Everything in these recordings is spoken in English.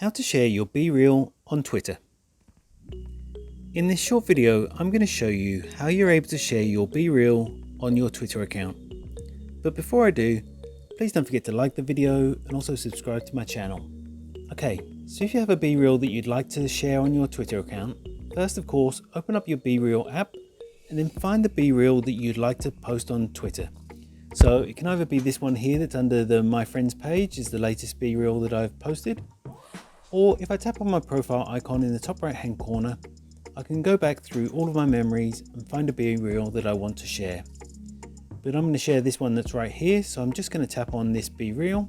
How to share your BeReal on Twitter. In this short video, I'm going to show you how you're able to share your BeReal on your Twitter account. But before I do, please don't forget to like the video and also subscribe to my channel. Okay, so if you have a BeReal that you'd like to share on your Twitter account, first of course, open up your BeReal app and then find the BeReal that you'd like to post on Twitter. So it can either be this one here that's under the My Friends page, is the latest BeReal that I've posted. Or if I tap on my profile icon in the top right hand corner, I can go back through all of my memories and find a BeReal that I want to share. But I'm going to share this one that's right here, so I'm just going to tap on this BeReal.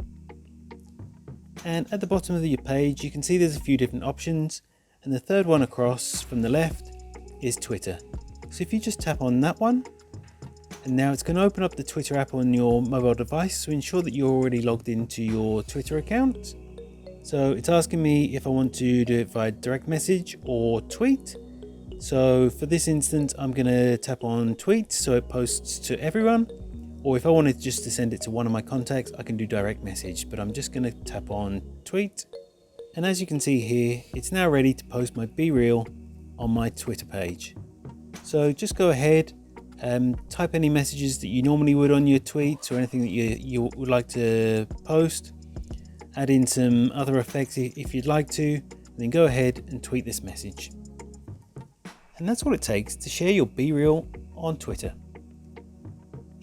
And at the bottom of your page, you can see there's a few different options, and the third one across from the left is Twitter. So if you just tap on that one, and now it's going to open up the Twitter app on your mobile device, so ensure that you're already logged into your Twitter account. So it's asking me if I want to do it via direct message or tweet. So for this instance, I'm going to tap on tweet so it posts to everyone. Or if I wanted just to send it to one of my contacts, I can do direct message, but I'm just going to tap on tweet. And as you can see here, it's now ready to post my BeReal on my Twitter page. So just go ahead and type any messages that you normally would on your tweets or anything that you would like to post. Add in some other effects if you'd like to, and then go ahead and tweet this message. And that's what it takes to share your BeReal on Twitter.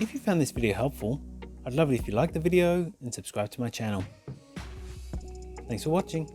If you found this video helpful, I'd love it if you like the video and subscribe to my channel. Thanks for watching.